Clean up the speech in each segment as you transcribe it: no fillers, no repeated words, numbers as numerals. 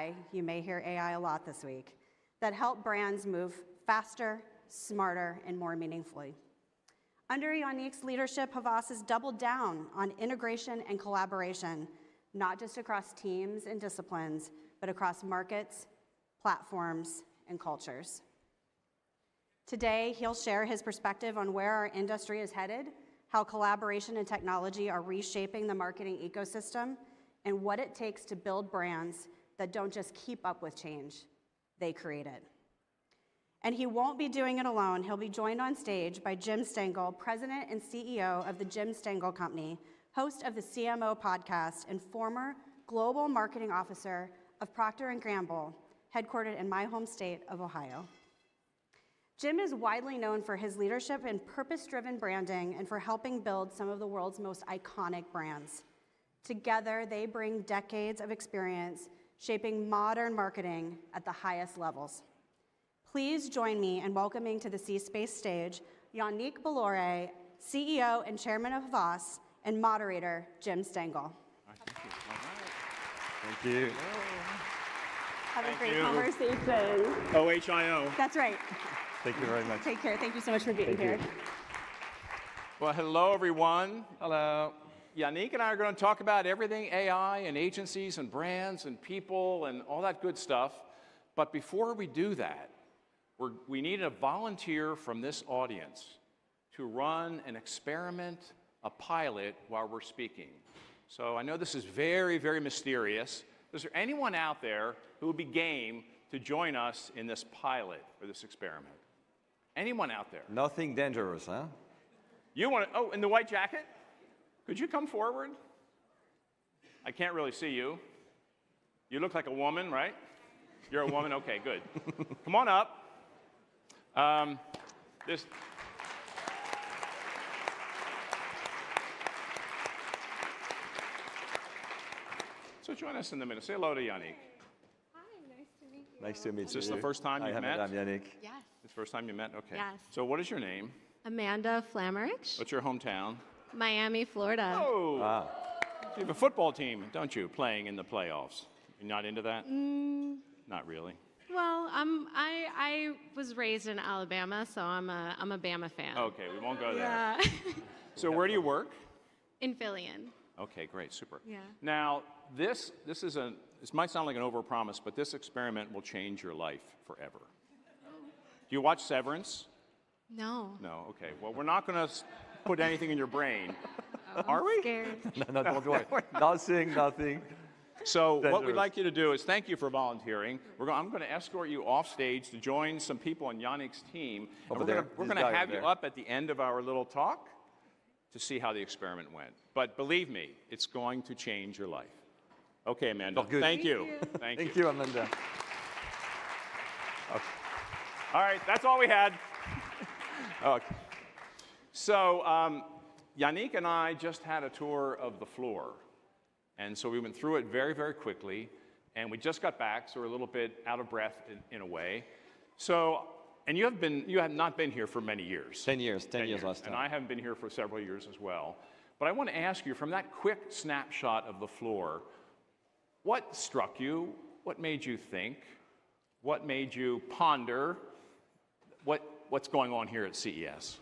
AI, you may hear AI a lot this week, that help brands move faster, smarter, and more meaningfully. Under Yannick's leadership, Havas has doubled down on integration and collaboration, not just across teams and disciplines, but across markets, platforms, and cultures. Today, he'll share his perspective on where our industry is headed, how collaboration and technology are reshaping the marketing ecosystem, and what it takes to build brands that don't just keep up with change, they create it. And he won't be doing it alone. He'll be joined on stage by Jim Stengel, President and CEO of the Jim Stengel Company, host of the CMO podcast, and former Global Marketing Officer of Procter & Gamble, headquartered in my home state of Ohio. Jim is widely known for his leadership in purpose-driven branding and for helping build some of the world's most iconic brands. Together, they bring decades of experience shaping modern marketing at the highest levels. Please join me in welcoming to the C-Space stage Yannick Bolloré, CEO and Chairman of Havas, and moderator Jim Stengel. Thank you. Have a great conversation. OHIO. That's right. Thank you very much. Take care. Thank you so much for being here. Well, hello, everyone. Hello. Yannick and I are going to talk about everything AI and agencies and brands and people and all that good stuff. But before we do that, we need a volunteer from this audience to run an experiment, a pilot, while we're speaking. So I know this is very, very mysterious. Is there anyone out there who would be game to join us in this pilot or this experiment? Anyone out there? Nothing dangerous, huh? You want to, oh, in the white jacket? Could you come forward? I can't really see you. You look like a woman, right? You're a woman? Okay, good. Come on up. So join us in a minute. Say hello to Yannick. Hi, nice to meet you. Nice to meet you. Is this the first time you've met? I'm Yannick. Yes. It's the first time you met? Okay. Yes. So what is your name? Amanda Flammerich, What's your hometown? Miami, Florida. Oh! Ah. You have a football team, don't you, playing in the playoffs? You're not into that? Not really. Well, I was raised in Alabama, so I'm a Bama fan. Okay, we won't go there. Yeah. So where do you work? In Phillian. Okay, great, super. Yeah. Now, this might sound like an overpromise, but this experiment will change your life forever. Do you watch Severance? No. No, okay. Well, we're not going to put anything in your brain. Oh, Are we? Scared. No, don't worry. Nothing. So what we'd like you to do is thank you for volunteering. I'm going to escort you off stage to join some people on Yannick's team. And we're going to have you up at the end of our little talk to see how the experiment went. But believe me, it's going to change your life. Okay, Amanda. Good. Thank you. Thank you, Amanda. Okay. All right, that's all we had. Okay. So Yannick and I just had a tour of the floor. And so we went through it very, very quickly. And we just got back, so we're a little bit out of breath in a way. So, and you have not been here for many years. 10 years last time. And I haven't been here for several years as well. But I want to ask you, from that quick snapshot of the floor, what struck you? What made you think? What made you ponder? What's going on here at CES?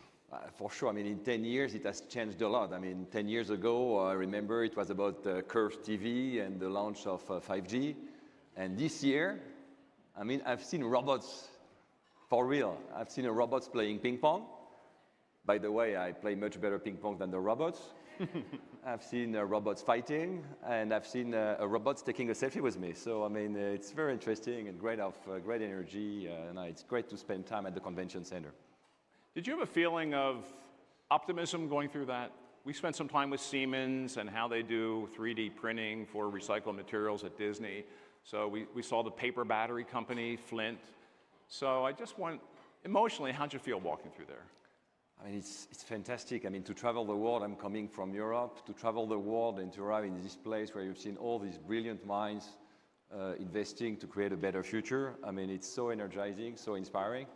For sure. I mean, in 10 years, it has changed a lot. I mean, 10 years ago, I remember it was about curved TV and the launch of 5G. And this year, I mean, I've seen robots for real. I've seen robots playing ping pong. By the way, I play much better ping pong than the robots. I've seen robots fighting, and I've seen robots taking a selfie with me. So, I mean, it's very interesting and great energy, and it's great to spend time at the convention center. Did you have a feeling of optimism going through that? We spent some time with Siemens and how they do 3D printing for recycled materials at Disney. So we saw the paper battery company, Flint. So I just want, emotionally, how'd you feel walking through there? I mean, it's fantastic. I mean, to travel the world, I'm coming from Europe, to travel the world and to arrive in this place where you've seen all these brilliant minds investing to create a better future. I mean, it's so energizing, so inspiring.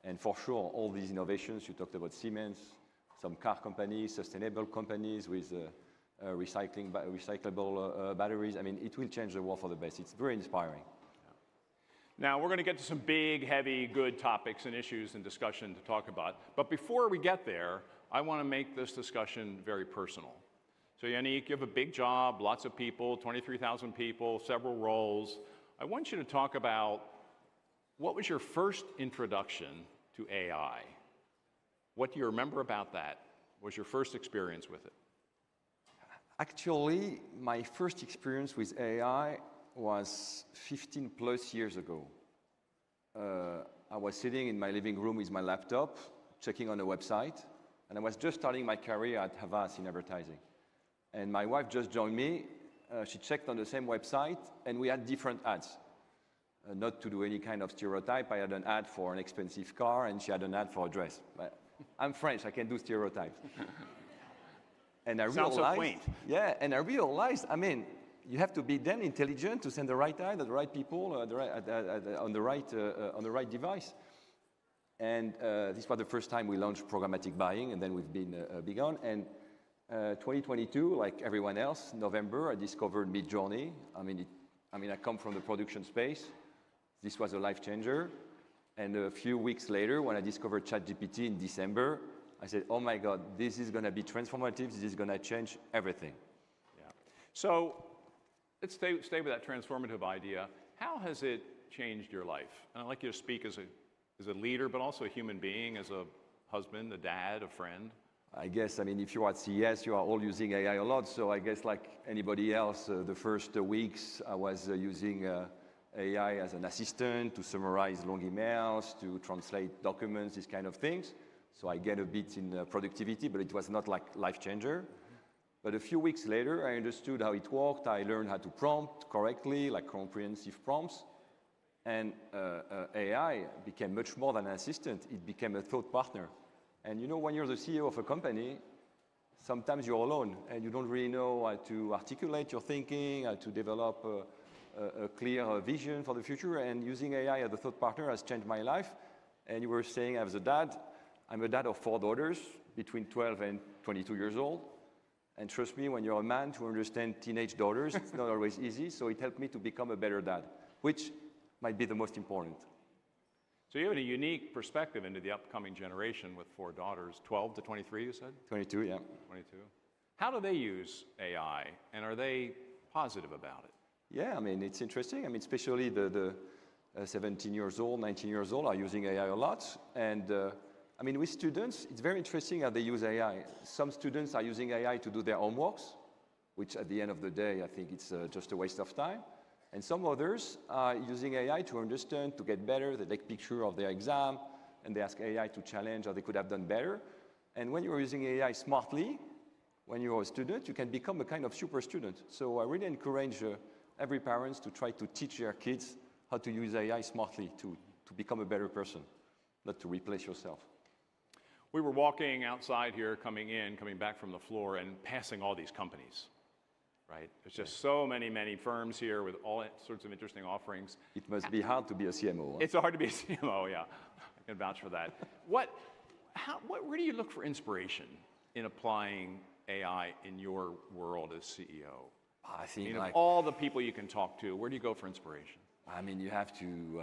And for sure, all these innovations, you talked about Siemens, some car companies, sustainable companies with recyclable batteries. I mean, it will change the world for the best. It's very inspiring. Now, we're going to get to some big, heavy, good topics and issues and discussion to talk about. But before we get there, I want to make this discussion very personal. So, Yannick, you have a big job, lots of people, 23,000 people, several roles. I want you to talk about what was your first introduction to AI? What do you remember about that? What was your first experience with it? Actually, my first experience with AI was 15 plus years ago. I was sitting in my living room with my laptop, checking on a website, and I was just starting my career at Havas in advertising. And my wife just joined me. She checked on the same website, and we had different ads. Not to do any kind of stereotype, I had an ad for an expensive car, and she had an ad for a dress. But I'm French, I can do stereotypes. And I realized, Sounds so quaint. Yeah, and I realized, I mean, you have to be then intelligent to send the right ad at the right people on the right device. And this was the first time we launched programmatic buying, and then we've been big on. And 2022, like everyone else, November, I discovered Midjourney. I come from the production space. This was a life changer. And a few weeks later, when I discovered ChatGPT in December, I said, oh my God, this is going to be transformative. This is going to change everything. Yeah. So let's stay with that transformative idea. How has it changed your life? And I'd like you to speak as a leader, but also a human being, as a husband, a dad, a friend. I guess, if you're at CES, you are all using AI a lot. So I guess like anybody else, the first weeks I was using AI as an assistant to summarize long emails, to translate documents, these kind of things. So I get a bit in productivity, but it was not like life changer. But a few weeks later, I understood how it worked. I learned how to prompt correctly, like comprehensive prompts. And AI became much more than an assistant. It became a thought partner. And when you're the CEO of a company, sometimes you're alone and you don't really know how to articulate your thinking, how to develop a clear vision for the future. And using AI as a thought partner has changed my life. And you were saying, I was a dad. I'm a dad of 4 daughters, between 12 and 22 years old. And trust me, when you're a man, to understand teenage daughters, it's not always easy. So it helped me to become a better dad, which might be the most important. So you have a unique perspective into the upcoming generation with 4 daughters, 12 to 23, you said? 22, yeah. 22. How do they use AI, and are they positive about it? Yeah, it's interesting. Especially the 17 years old, 19 years old are using AI a lot. And with students, it's very interesting how they use AI. Some students are using AI to do their homeworks, which at the end of the day, I think it's just a waste of time. And some others are using AI to understand, to get better. They take picture of their exam, and they ask AI to challenge how they could have done better. And when you're using AI smartly, when you're a student, you can become a kind of super student. So I really encourage every parent to try to teach their kids how to use AI smartly to become a better person, not to replace yourself. We were walking outside here, coming back from the floor, and passing all these companies. Right? There's just so many firms here with all sorts of interesting offerings. It must be hard to be a CMO. Huh? It's hard to be a CMO, yeah. I can vouch for that. Where do you look for inspiration in applying AI in your world as CEO? I think of all the people you can talk to, where do you go for inspiration? You have to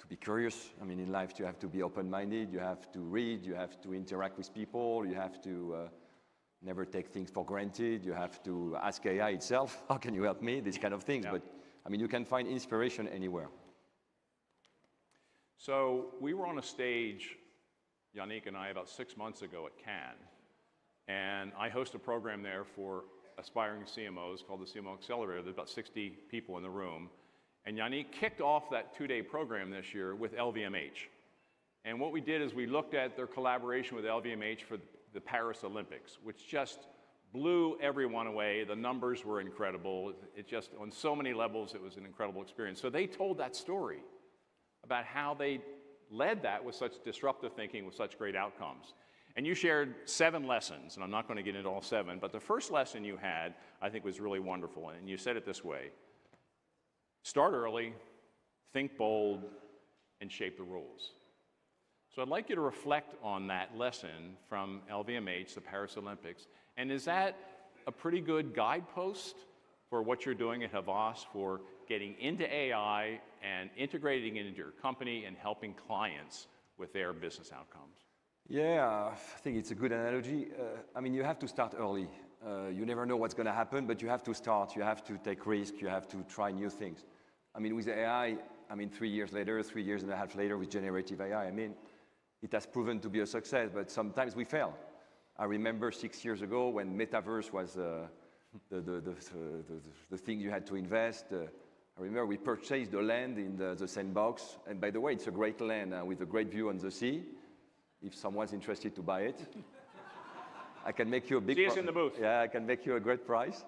be curious. In life, you have to be open-minded. You have to read. You have to interact with people. You have to never take things for granted. You have to ask AI itself, how can you help me? These kind of things. Yeah. But you can find inspiration anywhere. So we were on a stage, Yannick and I, about 6 months ago at Cannes. And I host a program there for aspiring CMOs called the CMO Accelerator. There's about 60 people in the room. And Yannick kicked off that 2-day program this year with LVMH. And what we did is we looked at their collaboration with LVMH for the Paris Olympics, which just blew everyone away. The numbers were incredible. It just, on so many levels, it was an incredible experience. So they told that story about how they led that with such disruptive thinking, with such great outcomes. And you shared 7 lessons, and I'm not going to get into all 7, but the first lesson you had, I think, was really wonderful. And you said it this way: start early, think bold, and shape the rules. So I'd like you to reflect on that lesson from LVMH, the Paris Olympics. And is that a pretty good guidepost for what you're doing at Havas for getting into AI and integrating it into your company and helping clients with their business outcomes? Yeah, I think it's a good analogy. I mean, you have to start early. You never know what's going to happen, but you have to start. You have to take risks. You have to try new things. I mean, with AI, I mean, 3 years later, 3 years and a half later with generative AI, I mean, it has proven to be a success, but sometimes we fail. I remember 6 years ago when metaverse was the thing you had to invest. I remember we purchased the land in the sandbox, and by the way, it's a great land with a great view on the sea. If someone's interested to buy it, I can make you a big. See us in the booth. Yeah, I can make you a great price.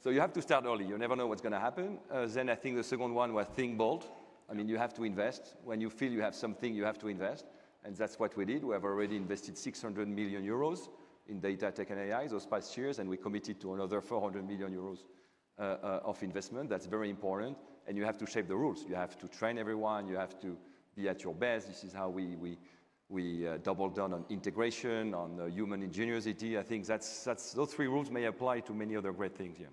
So you have to start early. You never know what's going to happen. Then I think the second one was think bold. I mean, you have to invest. When you feel you have something, you have to invest. And that's what we did. We have already invested 600 million euros in data, tech, and AI those past years, and we committed to another 400 million euros of investment. That's very important. And you have to shape the rules. You have to train everyone. You have to be at your best. This is how we doubled down on integration, on human ingenuity. I think those 3 rules may apply to many other great things. Yeah.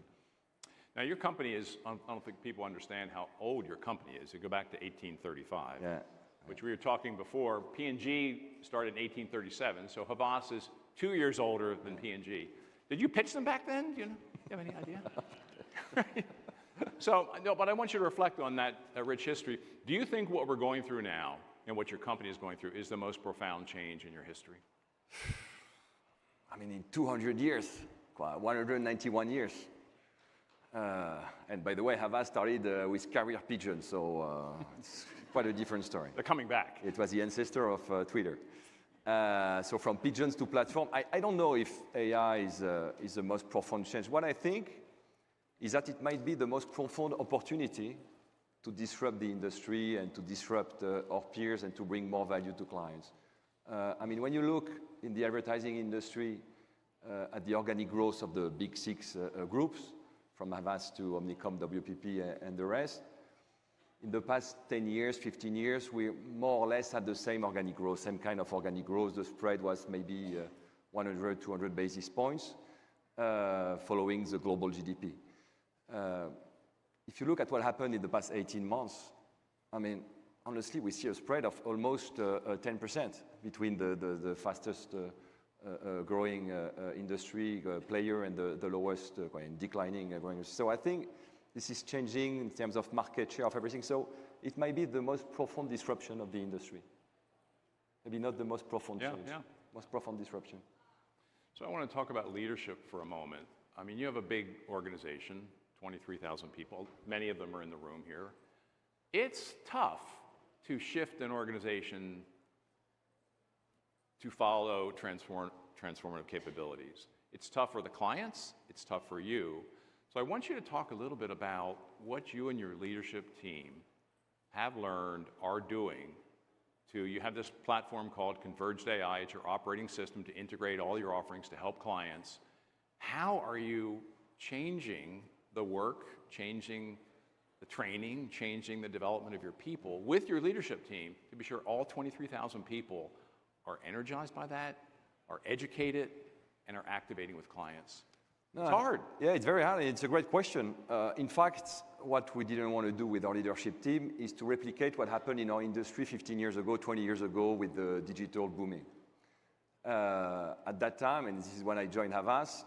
Now, your company is, I don't think people understand how old your company is. You go back to 1835, Yeah. which we were talking before. P&G started in 1837, so Havas is 2 years older than P&G. Did you pitch them back then? Do you have any idea? So, no, but I want you to reflect on that rich history. Do you think what we're going through now and what your company is going through is the most profound change in your history? I mean, in 200 years, 191 years. And by the way, Havas started with carrier pigeons, so it's quite a different story. They're coming back. It was the ancestor of Twitter. So from pigeons to platform, I don't know if AI is the most profound change. What I think is that it might be the most profound opportunity to disrupt the industry and to disrupt our peers and to bring more value to clients. I mean, when you look in the advertising industry at the organic growth of the big 6 groups, from Havas to Omnicom, WPP, and the rest, in the past 10 years, 15 years, we more or less had the same organic growth, same kind of organic growth. The spread was maybe 100, 200 basis points following the global GDP. If you look at what happened in the past 18 months, I mean, honestly, we see a spread of almost 10% between the fastest growing industry player and the lowest declining growing. So I think this is changing in terms of market share of everything. So it might be the most profound disruption of the industry. Maybe not the most profound change, most profound disruption. So I want to talk about leadership for a moment. I mean, you have a big organization, 23,000 people. Many of them are in the room here. It's tough to shift an organization to follow transformative capabilities. It's tough for the clients. It's tough for you. So I want you to talk a little bit about what you and your leadership team have learned, are doing you have this platform called Converged AI. It's your operating system to integrate all your offerings to help clients. How are you changing the work, changing the training, changing the development of your people with your leadership team to be sure all 23,000 people are energized by that, are educated, and are activating with clients? It's hard. Yeah, it's very hard. It's a great question. In fact, what we didn't want to do with our leadership team is to replicate what happened in our industry 15 years ago, 20 years ago with the digital booming. At that time, and this is when I joined Havas,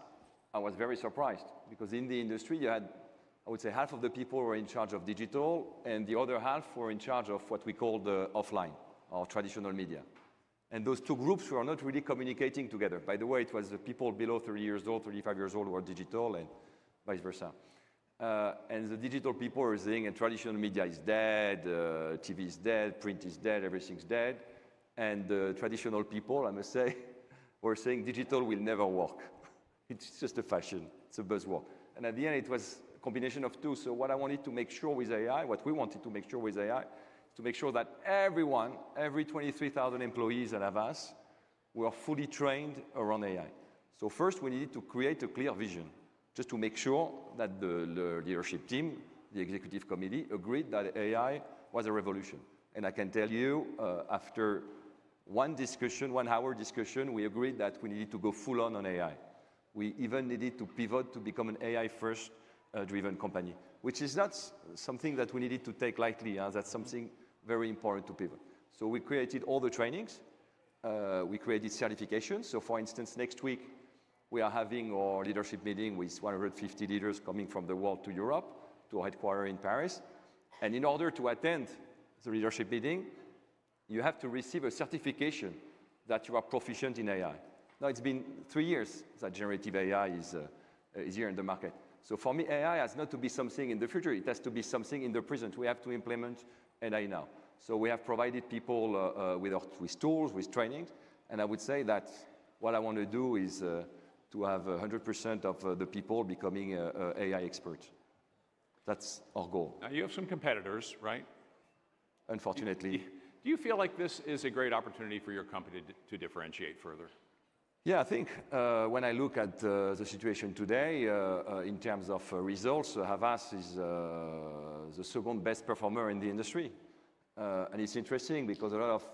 I was very surprised because in the industry you had, I would say, half of the people were in charge of digital and the other half were in charge of what we called offline or traditional media. And those two groups were not really communicating together. By the way, it was the people below 30 years old, 35 years old who were digital and vice versa. And the digital people were saying, and traditional media is dead, TV is dead, print is dead, everything's dead. And the traditional people, I must say, were saying digital will never work. It's just a fashion, it's a buzzword. And at the end, it was a combination of two. So what I wanted to make sure with AI, what we wanted to make sure with AI, to make sure that everyone, every 23,000 employees at Havas, were fully trained around AI. So first, we needed to create a clear vision, just to make sure that the leadership team, the executive committee, agreed that AI was a revolution. And I can tell you, after one discussion, 1 hour discussion, we agreed that we needed to go full on AI. We even needed to pivot to become an AI-first driven company. which is not something that we needed to take lightly. That's something very important to people. So we created all the trainings. We created certifications. So for instance, next week, we are having our leadership meeting with 150 leaders coming from the world to Europe, to our headquarters in Paris. And in order to attend the leadership meeting, you have to receive a certification that you are proficient in AI. Now, it's been 3 years that generative AI is here in the market. So for me, AI has not to be something in the future. It has to be something in the present. We have to implement AI now. So we have provided people with tools, with trainings. And I would say that what I want to do is to have 100% of the people becoming AI experts. That's our goal. Now, you have some competitors, right? Unfortunately. Do you feel like this is a great opportunity for your company to differentiate further? Yeah, I think when I look at the situation today, in terms of results, Havas is the second best performer in the industry. And it's interesting because a lot of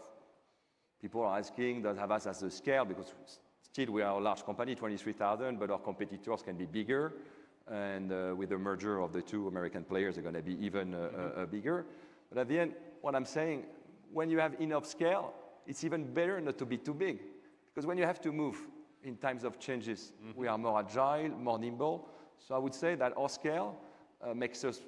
people are asking, does Havas has the scale? Because still we are a large company, 23,000, but our competitors can be bigger. And with the merger of the two American players, they're going to be even bigger. But at the end, what I'm saying, when you have enough scale, it's even better not to be too big. Because when you have to move in times of changes, we are more agile, more nimble. So I would say that our scale makes us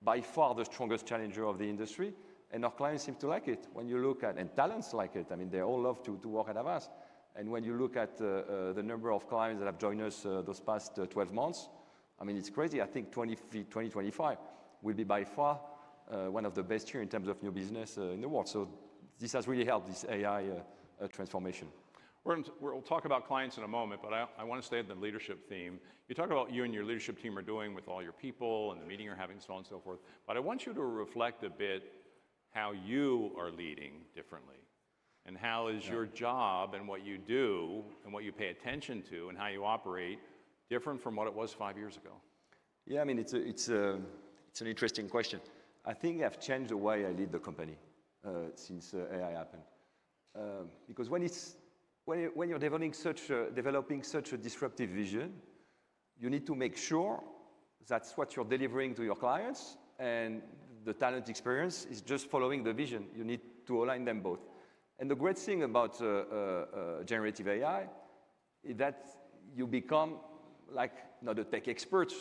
by far the strongest challenger of the industry. And our clients seem to like it. When you look at, and talents like it, I mean, they all love to work at Havas. And when you look at the number of clients that have joined us those past 12 months, I mean, it's crazy. I think 2025 will be by far one of the best years in terms of new business in the world. So this has really helped this AI transformation. We'll talk about clients in a moment, but I want to stay at the leadership theme. You talk about what you and your leadership team are doing with all your people and the meeting you're having, so on and so forth. But I want you to reflect a bit how you are leading differently. And how is your job and what you do and what you pay attention to and how you operate different from what it was 5 years ago? Yeah, I mean, it's an interesting question. I think I've changed the way I lead the company since AI happened. Because when you're developing such a disruptive vision, you need to make sure that's what you're delivering to your clients, and the talent experience is just following the vision. You need to align them both. And the great thing about generative AI is that you become like not a tech expert,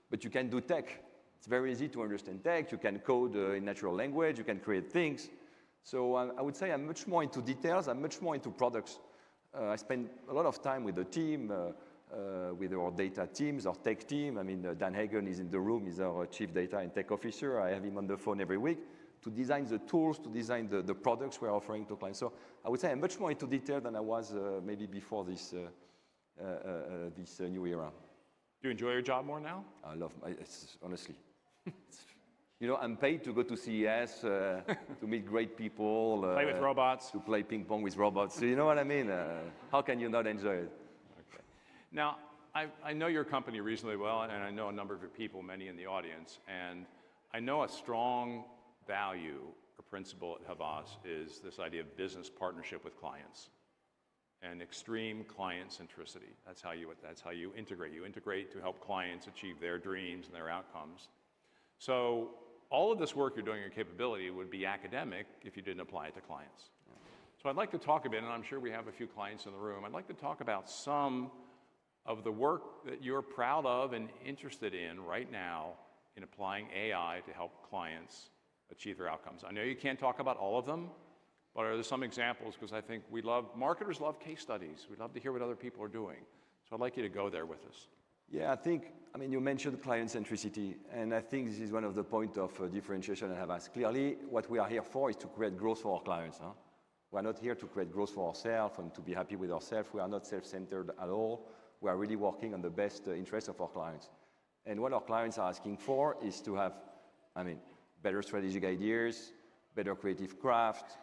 but you can do tech. It's very easy to understand tech. You can code in natural language. You can create things. So I would say I'm much more into details. I'm much more into products. I spend a lot of time with the team, with our data teams, our tech team. I mean, Dan Hagen is in the room. He's our Chief Data and Tech Officer. I have him on the phone every week to design the tools, to design the products we're offering to clients. So I would say I'm much more into detail than I was maybe before this new era. Do you enjoy your job more now? I love honestly. You know, I'm paid to go to CES, to meet great people. Play with robots. To play ping pong with robots. So you know what I mean? How can you not enjoy it? Okay. Now, I know your company reasonably well, and I know a number of your people, many in the audience, and I know a strong value or principle at Havas is this idea of business partnership with clients and extreme client centricity. That's how you integrate. You integrate to help clients achieve their dreams and their outcomes. So all of this work you're doing, your capability, would be academic if you didn't apply it to clients. Yeah. So I'd like to talk a bit, and I'm sure we have a few clients in the room, I'd like to talk about some of the work that you're proud of and interested in right now in applying AI to help clients achieve their outcomes. I know you can't talk about all of them, but are there some examples? Because I think marketers love case studies. We love to hear what other people are doing. So I'd like you to go there with us. Yeah, I mean, you mentioned client centricity, and I think this is one of the points of differentiation at Havas. Clearly, what we are here for is to create growth for our clients. Huh? We are not here to create growth for ourselves and to be happy with ourselves. We are not self-centered at all. We are really working on the best interest of our clients. And what our clients are asking for is to have, I mean, better strategic ideas, better creative craft,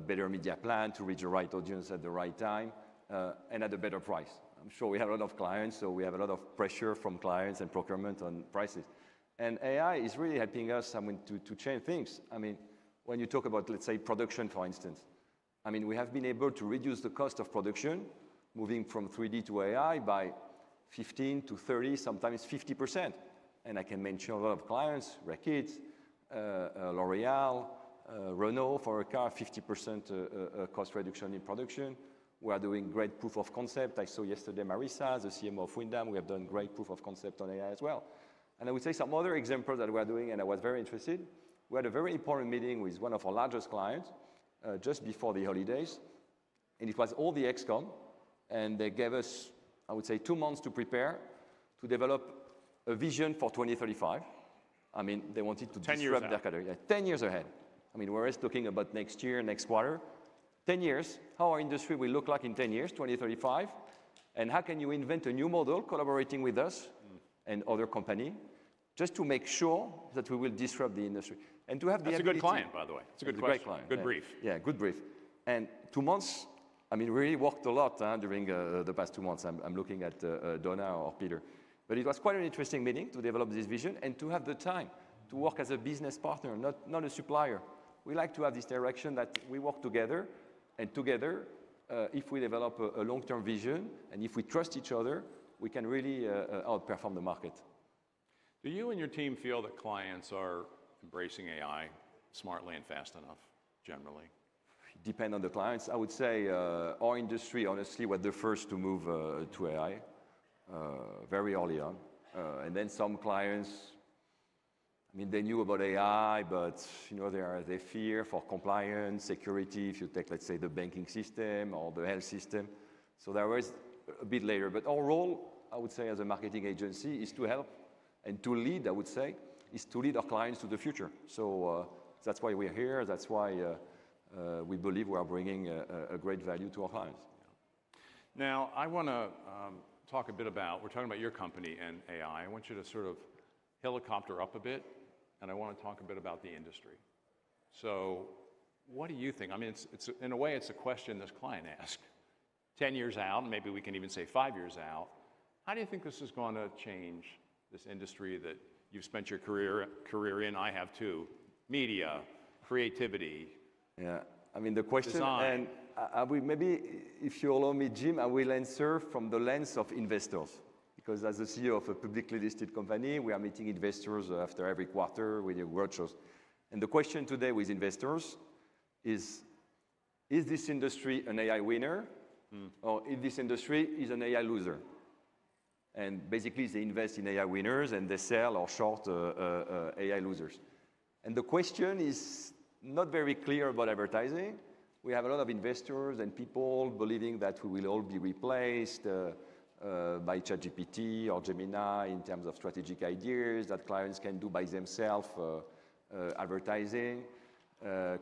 better media plan to reach the right audience at the right time, and at a better price. I'm sure we have a lot of clients, so we have a lot of pressure from clients and procurement on prices. And AI is really helping us, I mean, to change things. I mean, when you talk about, let's say, production, for instance, I mean, we have been able to reduce the cost of production, moving from 3D to AI by 15 to 30, sometimes 50%. And I can mention a lot of clients, Reckitt, L'Oreal, Renault for a car, 50% cost reduction in production. We are doing great proof of concept. I saw yesterday Marisa, the CMO of Wyndham. We have done great proof of concept on AI as well. And I would say some other examples that we are doing, and I was very interested. We had a very important meeting with one of our largest clients just before the holidays. And it was all the XCOM. And they gave us, I would say, 2 months to prepare, to develop a vision for 2035. I mean, they wanted to disrupt their category. Yeah, 10 years ahead. I mean, we're always talking about next year, next quarter. 10 years, how our industry will look like in 10 years, 2035, and how can you invent a new model collaborating with us and other company, just to make sure that we will disrupt the industry. And to have the That's ability, a good client, by the way. It's a good great client. Good brief. Yeah, good brief. And 2 months, I mean, we really worked a lot during the past 2 months. I'm looking at Donna or Peter. But it was quite an interesting meeting to develop this vision and to have the time to work as a business partner, not a supplier. We like to have this direction that we work together, and together, if we develop a long-term vision and if we trust each other, we can really outperform the market. Do you and your team feel that clients are embracing AI smartly and fast enough, generally? It depends on the clients. I would say our industry, honestly, was the first to move to AI very early on. And then some clients, I mean, they knew about AI, but you know, they fear for compliance, security, if you take, let's say, the banking system or the health system. So that was a bit later. But our role, I would say, as a marketing agency is to help and to lead, I would say, is to lead our clients to the future. So that's why we're here. That's why we believe we are bringing a great value to our clients. Now, I want to talk a bit about, we're talking about your company and AI. I want you to sort of helicopter up a bit, and I want to talk a bit about the industry. So what do you think? I mean, it's in a way, it's a question this client asked. 10 years out, maybe we can even say 5 years out, how do you think this is going to change this industry that you've spent your career in? I have too. Media, creativity. Yeah, I mean, the question, design. and I will maybe, if you allow me, Jim, I will answer from the lens of investors. Because as the CEO of a publicly listed company, we are meeting investors after every quarter with roadshows. And the question today with investors is this industry an AI winner? Or is this industry is an AI loser? And basically, they invest in AI winners and they sell or short AI losers. And the question is not very clear about advertising. We have a lot of investors and people believing that we will all be replaced by ChatGPT or Gemini in terms of strategic ideas that clients can do by themselves, advertising,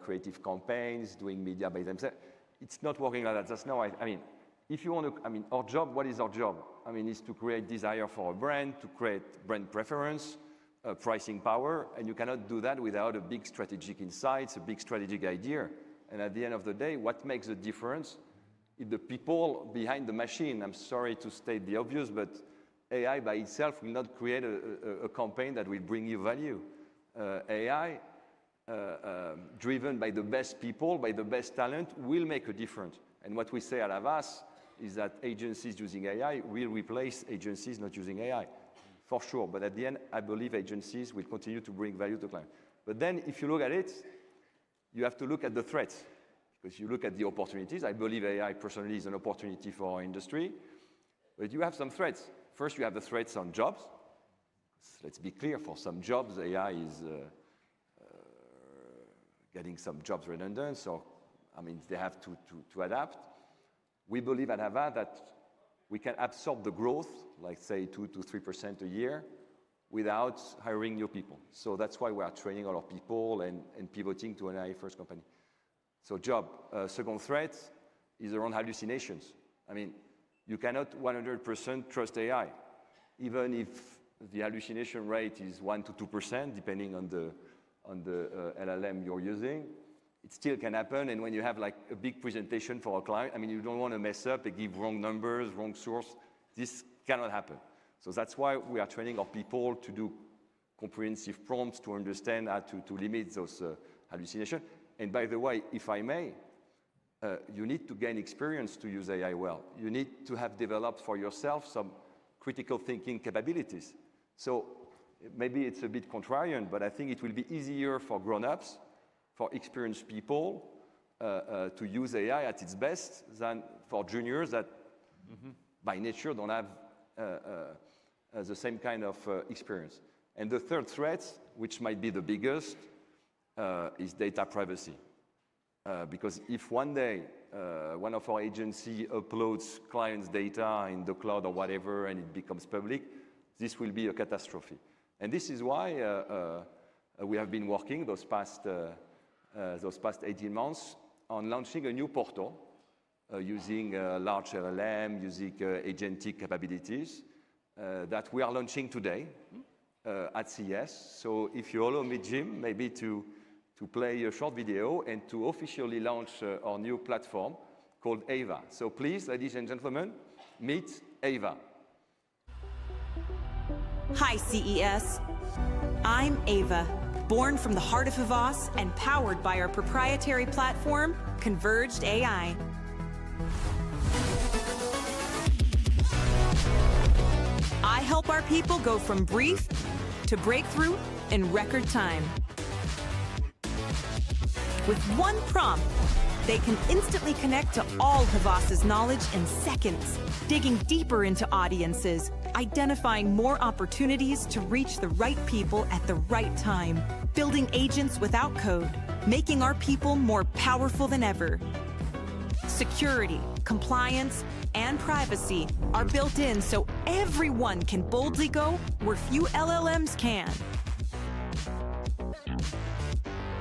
creative campaigns, doing media by themselves. It's not working like that. That's no, I mean, if you want to, I mean, our job, what is our job? I mean, it's to create desire for a brand, to create brand preference, pricing power, and you cannot do that without a big strategic insights, a big strategic idea. And at the end of the day, what makes the difference is the people behind the machine. I'm sorry to state the obvious, but AI by itself will not create a campaign that will bring you value. AI, driven by the best people, by the best talent, will make a difference. And what we say at Havas is that agencies using AI will replace agencies not using AI, for sure. But at the end, I believe agencies will continue to bring value to clients. But then if you look at it, you have to look at the threats. Because you look at the opportunities. I believe AI personally is an opportunity for our industry. But you have some threats. First, you have the threats on jobs. Let's be clear, for some jobs, AI is getting some jobs redundant. So, I mean, they have to adapt. We believe at Havas that we can absorb the growth, like say 2 to 3% a year, without hiring new people. So that's why we are training all our people and pivoting to an AI-first company. So job. Second threat is around hallucinations. I mean, you cannot 100% trust AI. Even if the hallucination rate is 1 to 2%, depending on the LLM you're using, it still can happen. And when you have like a big presentation for a client, I mean, you don't want to mess up and give wrong numbers, wrong source. This cannot happen. So that's why we are training our people to do comprehensive prompts to understand how to limit those hallucinations. And by the way, if I may, you need to gain experience to use AI well. You need to have developed for yourself some critical thinking capabilities. So maybe it's a bit contrarian, but I think it will be easier for grown-ups, for experienced people, to use AI at its best than for juniors that, by nature, don't have the same kind of experience. And the third threat, which might be the biggest, is data privacy. Because if one day one of our agencies uploads clients' data in the cloud or whatever, and it becomes public, this will be a catastrophe. And this is why we have been working those past 18 months on launching a new portal using large LLM, using agentic capabilities that we are launching today at CES. So if you allow me, Jim, maybe to play a short video and to officially launch our new platform called Ava. So please, ladies and gentlemen, meet Ava. Hi, CES. I'm Ava, born from the heart of Havas and powered by our proprietary platform, Converged AI. I help our people go from brief to breakthrough in record time. With one prompt, they can instantly connect to all Havas's knowledge in seconds, digging deeper into audiences, identifying more opportunities to reach the right people at the right time, building agents without code, making our people more powerful than ever. Security, compliance, and privacy are built in so everyone can boldly go where few LLMs can.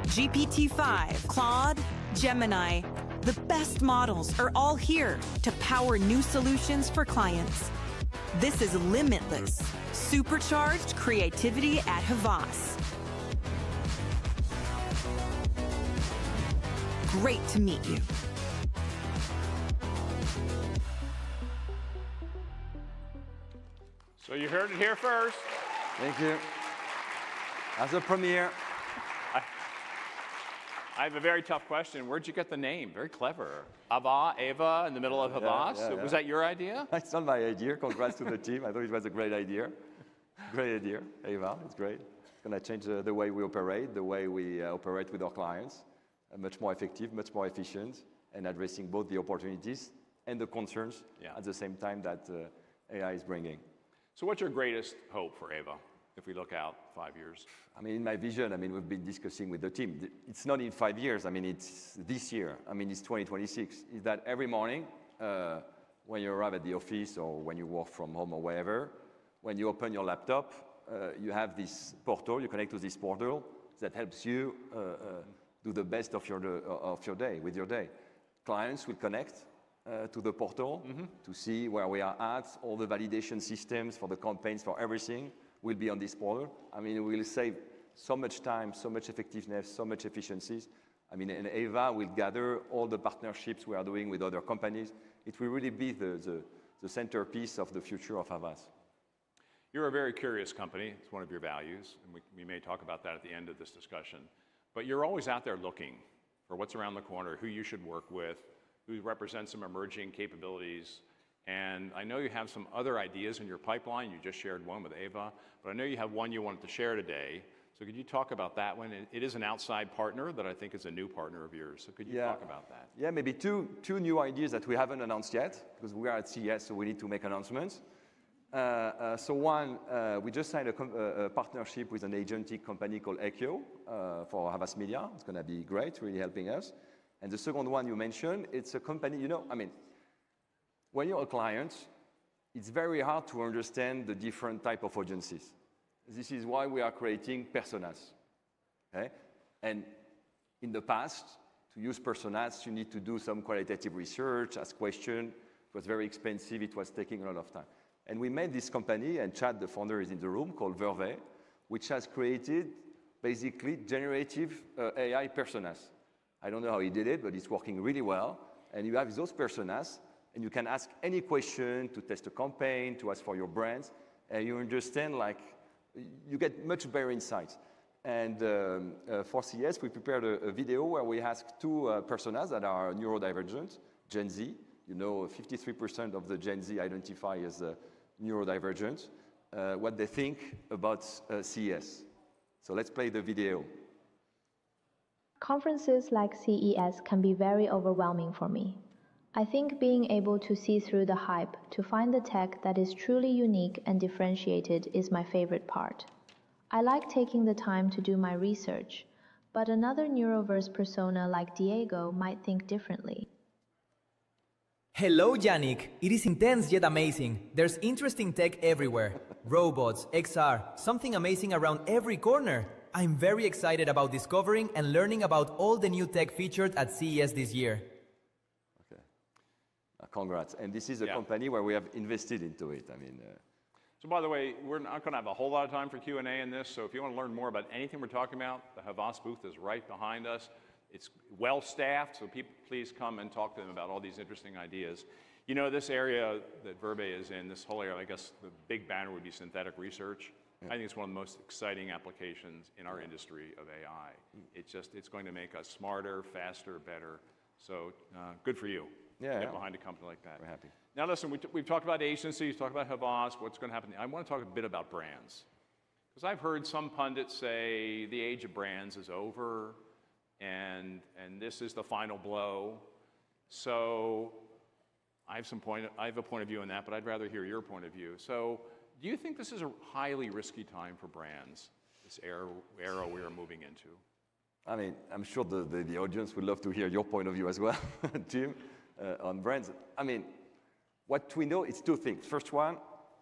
GPT-5, Claude, Gemini, the best models are all here to power new solutions for clients. This is limitless, supercharged creativity at Havas. Great to meet you. So you heard it here first. Thank you. As a premiere. I have a very tough question. Where'd you get the name? Very clever. Ava, in the middle of Havas. Yeah. Was that your idea? It's not my idea. Congrats to the team. I thought it was a great idea. Great idea, Ava. It's great. It's going to change the way we operate, the way we operate with our clients. Much more effective, much more efficient, and addressing both the opportunities and the concerns at the same time that AI is bringing. So what's your greatest hope for Ava if we look out 5 years? I mean, in my vision, I mean, we've been discussing with the team. It's not in 5 years. I mean, it's this year. I mean, it's 2026. Is that every morning when you arrive at the office or when you work from home or wherever, when you open your laptop, you have this portal, you connect to this portal that helps you do the best of your day, with your day. Clients will connect to the portal to see where we are at. All the validation systems for the campaigns, for everything will be on this portal. I mean, we will save so much time, so much effectiveness, so much efficiencies. I mean, and Ava will gather all the partnerships we are doing with other companies. It will really be the centerpiece of the future of Havas. You're a very curious company. It's one of your values, and we may talk about that at the end of this discussion. But you're always out there looking for what's around the corner, who you should work with, who represents some emerging capabilities. And I know you have some other ideas in your pipeline. You just shared one with Ava, but I know you have one you wanted to share today. So could you talk about that one? It is an outside partner that I think is a new partner of yours. So could you talk about that? Yeah, maybe two new ideas that we haven't announced yet, because we are at CES, so we need to make announcements. So one, we just signed a partnership with an agentic company called Ekio for Havas Media. It's going to be great, really helping us. And the second one you mentioned, it's a company, you know, I mean, when you're a client, it's very hard to understand the different type of audiences. This is why we are creating personas. Okay? And in the past, to use personas, you need to do some qualitative research, ask questions. It was very expensive. It was taking a lot of time. And we made this company, and Chad, the founder, is in the room, called Verve, which has created basically generative AI personas. I don't know how he did it, but it's working really well. And you have those personas, and you can ask any question to test a campaign, to ask for your brands, and you understand, like, you get much better insights. And for CES, we prepared a video where we asked two personas that are neurodivergent, Gen Z. You know, 53% of the Gen Z identify as neurodivergent. what they think about CES. So let's play the video. Conferences like CES can be very overwhelming for me. I think being able to see through the hype to find the tech that is truly unique and differentiated is my favorite part. I like taking the time to do my research, but another Neuroverse persona like Diego might think differently. Hello, Yannick. It is intense yet amazing. There's interesting tech everywhere. Robots, XR, something amazing around every corner. I'm very excited about discovering and learning about all the new tech featured at CES this year. Okay. Congrats. And this is a company where we have invested into it. I mean, So by the way, we're not going to have a whole lot of time for Q&A in this, so if you want to learn more about anything we're talking about, the Havas booth is right behind us. It's well-staffed, so people, please come and talk to them about all these interesting ideas. You know, this area that Verbe is in, this whole area, I guess the big banner would be synthetic research. I think it's one of the most exciting applications in our industry of AI. It's going to make us smarter, faster, better. So good for you. Get behind a company like that. We're happy. Now listen, we've talked about agencies, talked about Havas, what's going to happen. I want to talk a bit about brands. Because I've heard some pundits say the age of brands is over, and this is the final blow. So I have a point of view on that, but I'd rather hear your point of view. So do you think this is a highly risky time for brands, this era we are moving into? I mean, I'm sure the audience would love to hear your point of view as well, Jim, on brands. I mean, what we know is two things. First one,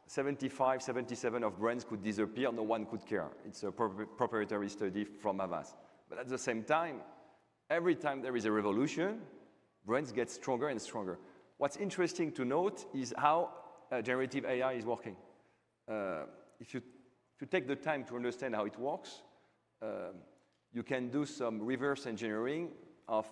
75, 77 of brands could disappear, no one could care. It's a proprietary study from Havas. But at the same time, every time there is a revolution, brands get stronger and stronger. What's interesting to note is how generative AI is working. If you take the time to understand how it works, you can do some reverse engineering of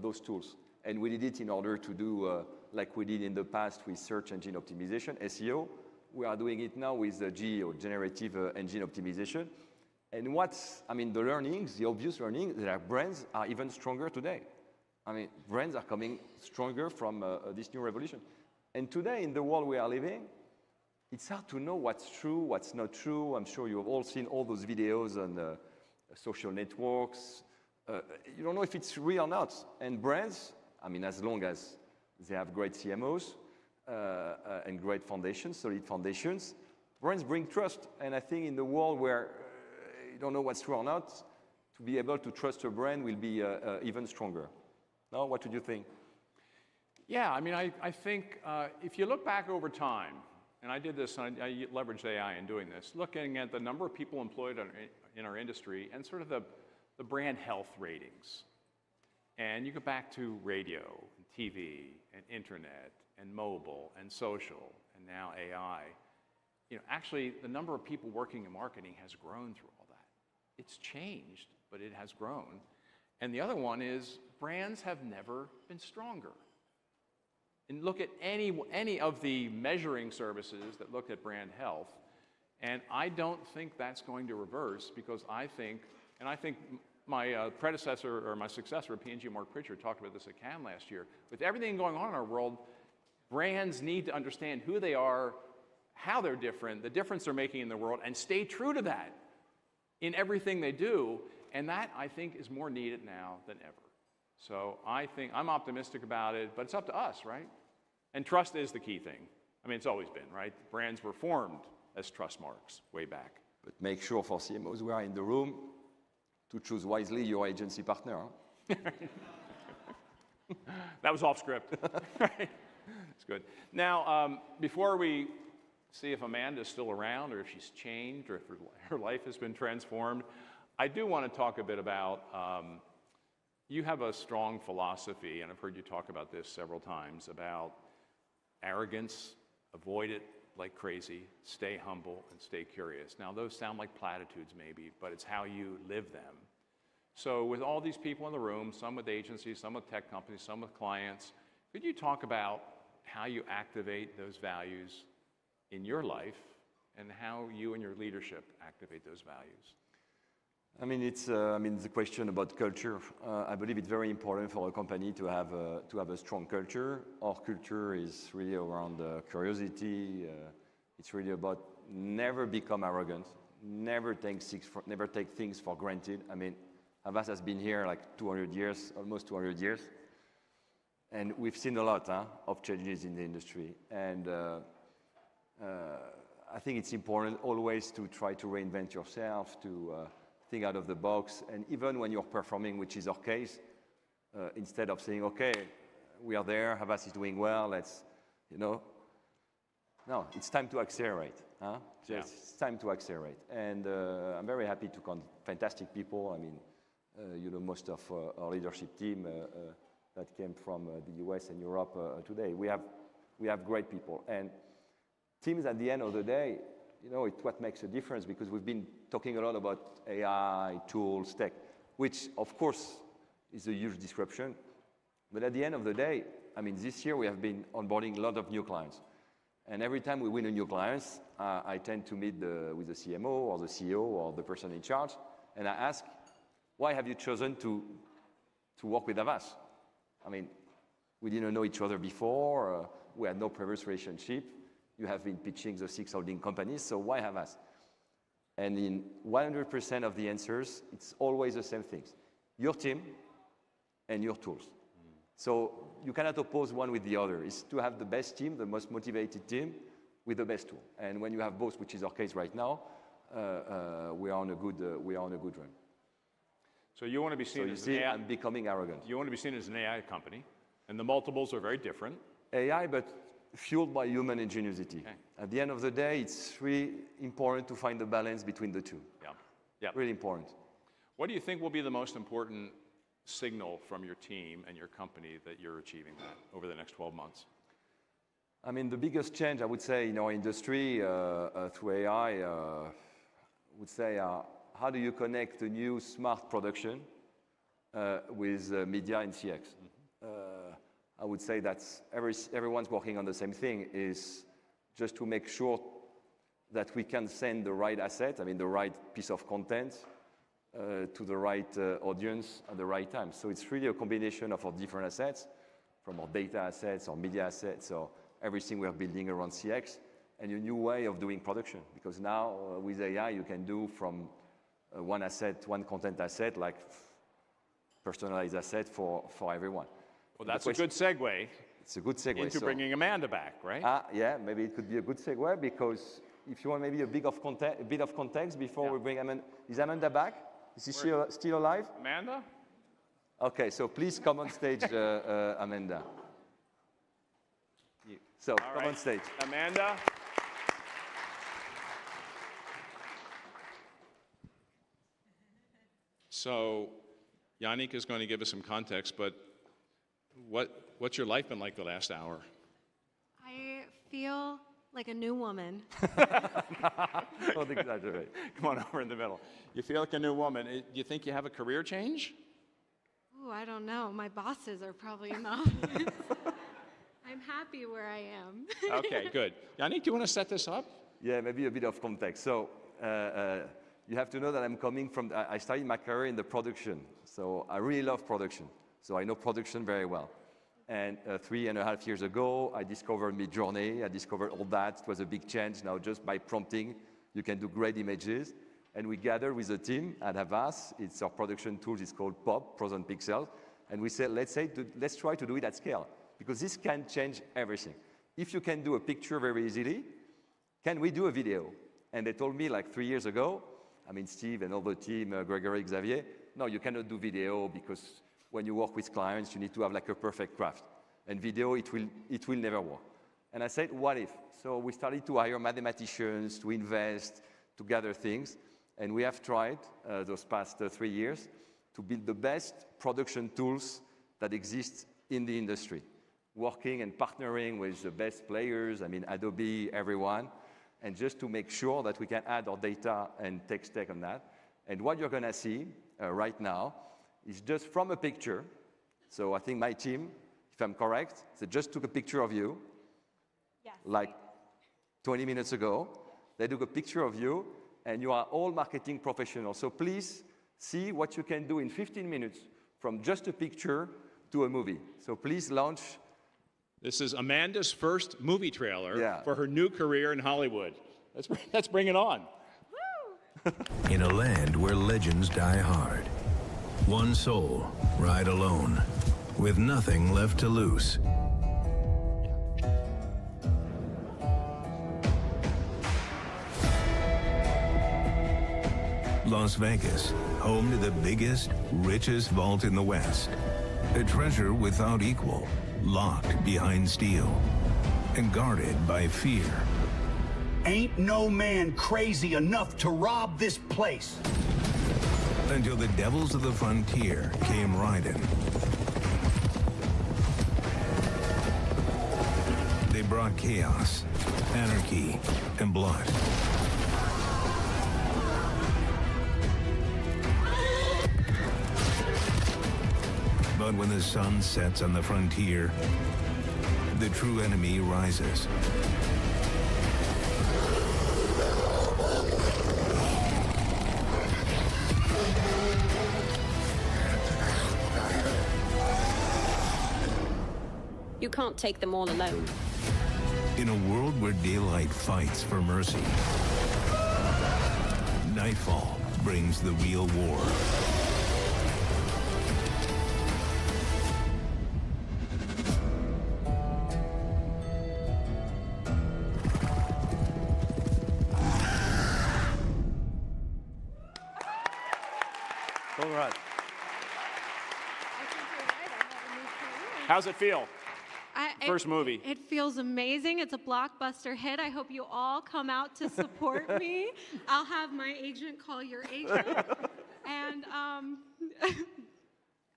those tools. And we did it in order to do, like we did in the past with search engine optimization, SEO. We are doing it now with GEO, generative engine optimization. And the learnings, the obvious learning, that our brands are even stronger today. I mean, brands are coming stronger from this new revolution. And today, in the world we are living, it's hard to know what's true, what's not true. I'm sure you have all seen all those videos on social networks. You don't know if it's real or not. And brands, I mean, as long as they have great CMOs and great foundations, solid foundations, brands bring trust. And I think in the world where you don't know what's true or not, to be able to trust a brand will be even stronger. No, what do you think? Yeah, I mean, I think if you look back over time, and I did this, and I leveraged AI in doing this, looking at the number of people employed in our industry and sort of the brand health ratings. And you go back to radio, and TV, and internet, and mobile, and social, and now AI. You know, actually, the number of people working in marketing has grown through all that. It's changed, but it has grown. And the other one is brands have never been stronger. And look at any of the measuring services that look at brand health, and I don't think that's going to reverse, because I think my predecessor or my successor at P&G, Mark Pritchard, talked about this at Cannes last year. With everything going on in our world, brands need to understand who they are, how they're different, the difference they're making in the world, and stay true to that in everything they do. And that, I think, is more needed now than ever. So I think I'm optimistic about it, but it's up to us, right? And trust is the key thing. I mean, it's always been, right? Brands were formed as trust marks way back. But make sure for CMOs who are in the room to choose wisely your agency partner. Huh? That was off script. Right? It's good. Now, before we see if Amanda's still around, or if she's changed, or if her life has been transformed, I do want to talk a bit about, you have a strong philosophy, and I've heard you talk about this several times, about arrogance, avoid it like crazy, stay humble, and stay curious. Now, those sound like platitudes maybe, but it's how you live them. So with all these people in the room, some with agencies, some with tech companies, some with clients, could you talk about how you activate those values in your life, and how you and your leadership activate those values? I mean, it's the question about culture. I believe it's very important for a company to have a strong culture. Our culture is really around curiosity. It's really about never become arrogant, never take things for granted. I mean, Havas has been here like 200 years, almost 200 years. And we've seen a lot of changes in the industry. And I think it's important always to try to reinvent yourself, to think out of the box. And even when you're performing, which is our case, instead of saying, okay, we are there, Havas is doing well, let's, no, it's time to accelerate. It's time to accelerate. And I'm very happy to fantastic people. I mean, most of our leadership team that came from the US and Europe today. We have great people. And teams at the end of the day, it's what makes a difference, because we've been talking a lot about AI, tools, tech, which of course is a huge disruption. But at the end of the day, I mean, this year we have been onboarding a lot of new clients. And every time we win a new client, I tend to meet with the CMO or the CEO or the person in charge, and I ask, why have you chosen to work with Havas? I mean, we didn't know each other before, we had no previous relationship, you have been pitching the 6 holding companies, so why Havas? And in 100% of the answers, it's always the same things. Your team and your tools. So you cannot oppose one with the other. It's to have the best team, the most motivated team, with the best tool. And when you have both, which is our case right now, we are on a good run. So you want to be seen as an AI. I'm becoming arrogant. You want to be seen as an AI company, and the multiples are very different. AI, but fueled by human ingenuity. Okay. At the end of the day, it's really important to find the balance between the two. Yeah. Really important. What do you think will be the most important signal from your team and your company that you're achieving that over the next 12 months? I mean, the biggest change, I would say, in our industry through AI, I would say, how do you connect a new smart production with media and CX? I would say that's everyone's working on the same thing, is just to make sure that we can send the right asset, I mean the right piece of content to the right audience at the right time. So it's really a combination of our different assets, from our data assets, our media assets, or everything we're building around CX, and a new way of doing production. Because now with AI, you can do from one content asset, like personalized asset for everyone. Well, that's a good segue. It's a good segue. Into bringing Amanda back, right? Yeah, maybe it could be a good segue, because if you want maybe a bit of context before we bring Amanda. Is Amanda back? Is she still alive? Amanda? Okay, so please come on stage, Amanda. So come on stage. Amanda. So Yannick is going to give us some context, but what's your life been like the last hour? I feel like a new woman. Don't exaggerate. Come on over in the middle. You feel like a new woman. Do you think you have a career change? Oh, I don't know. My bosses are probably not. I'm happy where I am. Okay, good. Yannick, do you want to set this up? Yeah, maybe a bit of context. So you have to know that I'm coming from, I started my career in the production. So I really love production. So I know production very well. And 3.5 years ago, I discovered Midjourney. I discovered all that. It was a big change. Now, just by prompting, you can do great images. And we gathered with a team at Havas. It's our production tool. It's called POP, Pros and Pixels. And we said, let's try to do it at scale, because this can change everything. If you can do a picture very easily, can we do a video? And they told me like 3 years ago, I mean, Steve and all the team, Gregory, Xavier, no, you cannot do video, because when you work with clients, you need to have like a perfect craft. And video, it will never work. And I said, what if? So we started to hire mathematicians, to invest, to gather things. And we have tried those past 3 years to build the best production tools that exist in the industry, working and partnering with the best players, I mean, Adobe, everyone, and just to make sure that we can add our data and tech stack on that. And what you're going to see right now is just from a picture. So I think my team, if I'm correct, they just took a picture of you, like 20 minutes ago. They took a picture of you, and you are all marketing professionals. So please see what you can do in 15 minutes from just a picture to a movie. So please launch. This is Amanda's first movie trailer for her new career in Hollywood. Let's bring it on. In a land where legends die hard, one soul ride alone, with nothing left to lose. Las Vegas, home to the biggest, richest vault in the West. A treasure without equal, locked behind steel, and guarded by fear. Ain't no man crazy enough to rob this place. Until the devils of the frontier came riding. They brought chaos, anarchy, and blood. But when the sun sets on the frontier, the true enemy rises. You can't take them all alone. In a world where daylight fights for mercy, nightfall brings the real war. All right. How's it feel? First movie. It feels amazing. It's a blockbuster hit. I hope you all come out to support me. I'll have my agent call your agent. And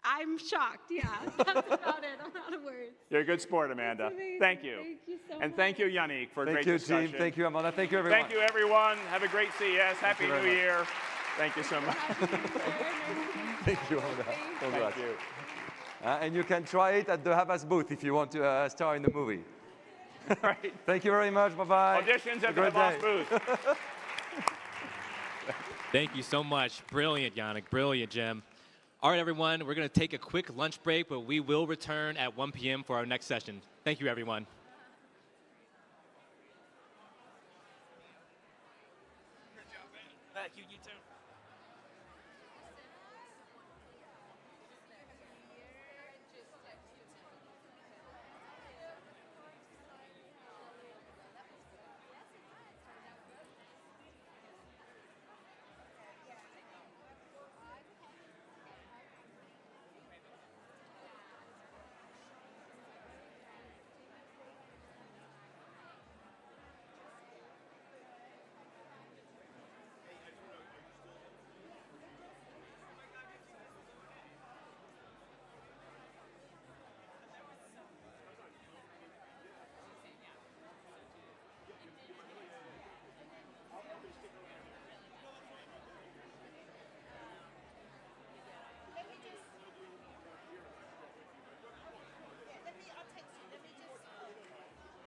I'm shocked. Yeah, that's about it. I'm out of words. You're a good sport, Amanda. Thank you. Thank you so And much. thank you, Yannick, for a great Thank you, discussion. team. Thank you, Amanda. Thank you, everyone. Thank you, everyone. Have a great CES. Happy you very New much. Year. Thank you so much. Thank you, Amanda. Thank you. And you can try it at the Havas booth if you want to star in the movie. Right. Thank you very much. Bye-bye. Auditions at Have a the great Havas day. booth. Thank you so much. Brilliant, Yannick. Brilliant, Jim. All right, everyone, we're going to take a quick lunch break, but we will return at 1 p.m. for our next session. Thank you, everyone.